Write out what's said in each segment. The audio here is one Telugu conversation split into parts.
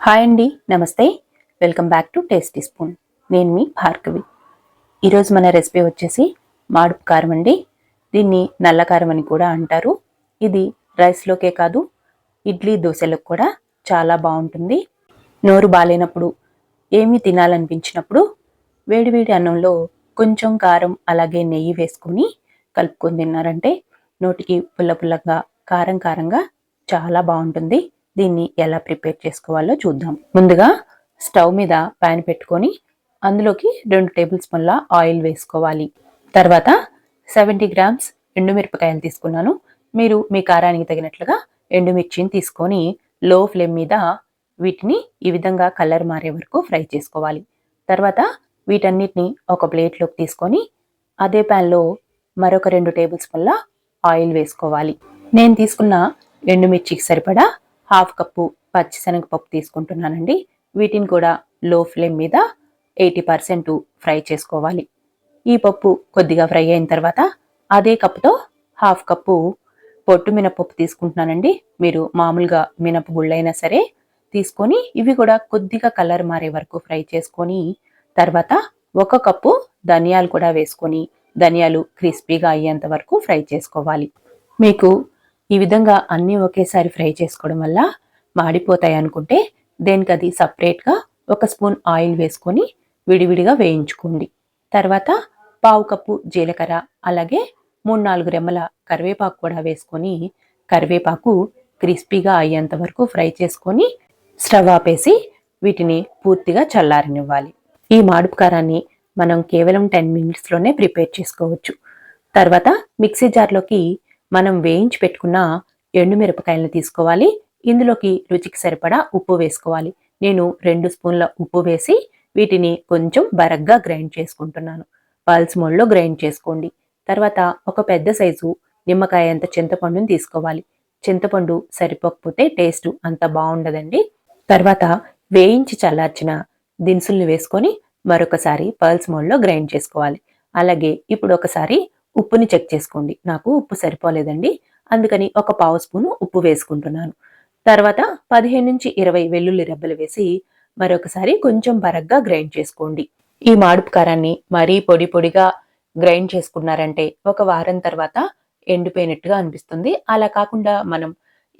హాయ్ అండి, నమస్తే. Welcome back to tasty spoon. నేను మీ భార్గవి. ఈరోజు మన రెసిపీ వచ్చేసి మాడుపు కారం అండి. దీన్ని నల్ల కారం అని కూడా అంటారు. ఇది రైస్లోకే కాదు, ఇడ్లీ దోశలకు కూడా చాలా బాగుంటుంది. నోరు బాలేనప్పుడు, ఏమీ తినాలనిపించినప్పుడు వేడివేడి అన్నంలో కొంచెం కారం అలాగే నెయ్యి వేసుకొని కలుపుకొని తిన్నారంటే నోటికి పుల్ల పుల్లగా కారం కారంగా చాలా బాగుంటుంది. దీన్ని ఎలా ప్రిపేర్ చేసుకోవాలో చూద్దాం. ముందుగా స్టవ్ మీద ప్యాన్ పెట్టుకొని అందులోకి 2 టేబుల్ స్పూన్ల ఆయిల్ వేసుకోవాలి. తర్వాత 70 గ్రామ్స్ ఎండుమిరపకాయలు తీసుకున్నాను. మీరు మీ కారానికి తగినట్లుగా ఎండుమిర్చిని తీసుకొని లో ఫ్లేమ్ మీద వీటిని ఈ విధంగా కలర్ మారే వరకు ఫ్రై చేసుకోవాలి. తర్వాత వీటన్నిటిని ఒక ప్లేట్లోకి తీసుకొని అదే ప్యాన్లో మరొక 2 టేబుల్ స్పూన్ల ఆయిల్ వేసుకోవాలి. నేను తీసుకున్న ఎండుమిర్చికి సరిపడా 1/2 కప్పు పచ్చిశనగపప్పు తీసుకుంటున్నానండి. వీటిని కూడా లో ఫ్లేమ్ మీద 80% ఫ్రై చేసుకోవాలి. ఈ పప్పు కొద్దిగా ఫ్రై అయిన తర్వాత అదే కప్పుతో 1/2 కప్పు పొట్టు మినపప్పు తీసుకుంటున్నానండి. మీరు మామూలుగా మినపగుళ్ళైనా సరే తీసుకొని ఇవి కూడా కొద్దిగా కలర్ మారే వరకు ఫ్రై చేసుకొని తర్వాత 1 కప్పు ధనియాలు కూడా వేసుకొని ధనియాలు క్రిస్పీగా అయ్యేంత వరకు ఫ్రై చేసుకోవాలి. మీకు ఈ విధంగా అన్నీ ఒకేసారి ఫ్రై చేసుకోవడం వల్ల మాడిపోతాయి అనుకుంటే దేనికది సపరేట్గా 1 స్పూన్ ఆయిల్ వేసుకొని విడివిడిగా వేయించుకోండి. తర్వాత 1/2 కప్పు జీలకర్ర అలాగే 3-4 రెమ్మల కరివేపాకు కూడా వేసుకొని కరివేపాకు క్రిస్పీగా అయ్యేంత వరకు ఫ్రై చేసుకొని స్టవ్ ఆపేసి వీటిని పూర్తిగా చల్లారనివ్వాలి. ఈ మాడుపు కారాన్ని మనం కేవలం 10 మినిట్స్లోనే ప్రిపేర్ చేసుకోవచ్చు. తర్వాత మిక్సీ జార్లోకి మనం వేయించి పెట్టుకున్న ఎండుమిరపకాయలను తీసుకోవాలి. ఇందులోకి రుచికి సరిపడా ఉప్పు వేసుకోవాలి. నేను 2 స్పూన్ల ఉప్పు వేసి వీటిని కొంచెం బరగ్గా గ్రైండ్ చేసుకుంటున్నాను. పల్స్ మోడ్లో గ్రైండ్ చేసుకోండి. తర్వాత ఒక పెద్ద సైజు నిమ్మకాయ అంత చింతపండుని తీసుకోవాలి. చింతపండు సరిపోకపోతే టేస్ట్ అంత బాగుండదండి. తర్వాత వేయించి చల్లార్చిన దినుసుల్ని వేసుకొని మరొకసారి పల్స్ మోడ్లో గ్రైండ్ చేసుకోవాలి. అలాగే ఇప్పుడు ఒకసారి ఉప్పుని చెక్ చేసుకోండి. నాకు ఉప్పు సరిపోలేదండి, అందుకని 1/2 స్పూను ఉప్పు వేసుకుంటున్నాను. తర్వాత 15-20 వెల్లుల్లి రెబ్బలు వేసి మరొకసారి కొంచెం బరగ్గా గ్రైండ్ చేసుకోండి. ఈ మాడుపు కారాన్ని మరీ పొడి పొడిగా గ్రైండ్ చేసుకున్నారంటే ఒక వారం తర్వాత ఎండిపోయినట్టుగా అనిపిస్తుంది. అలా కాకుండా మనం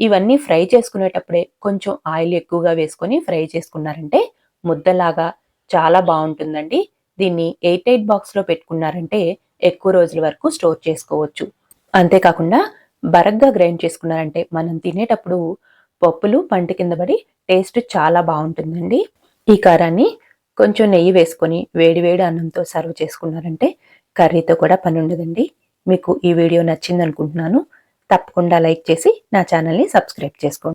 ఇవన్నీ ఫ్రై చేసుకునేటప్పుడే కొంచెం ఆయిల్ ఎక్కువగా వేసుకొని ఫ్రై చేసుకున్నారంటే ముద్దలాగా చాలా బాగుంటుందండి. దీన్ని ఎయిర్ టైట్ బాక్స్లో పెట్టుకున్నారంటే ఎక్కువ రోజుల వరకు స్టోర్ చేసుకోవచ్చు. అంతేకాకుండా బరగ్గా గ్రైండ్ చేసుకున్నారంటే మనం తినేటప్పుడు పప్పులు పంట కింద పడి టేస్ట్ చాలా బాగుంటుందండి. ఈ కారాన్ని కొంచెం నెయ్యి వేసుకొని వేడివేడి అన్నంతో సర్వ్ చేసుకున్నారంటే కర్రీతో కూడా పని ఉండదండి. మీకు ఈ వీడియో నచ్చింది అనుకుంటున్నాను. తప్పకుండా లైక్ చేసి నా ఛానల్ని సబ్స్క్రైబ్ చేసుకోండి.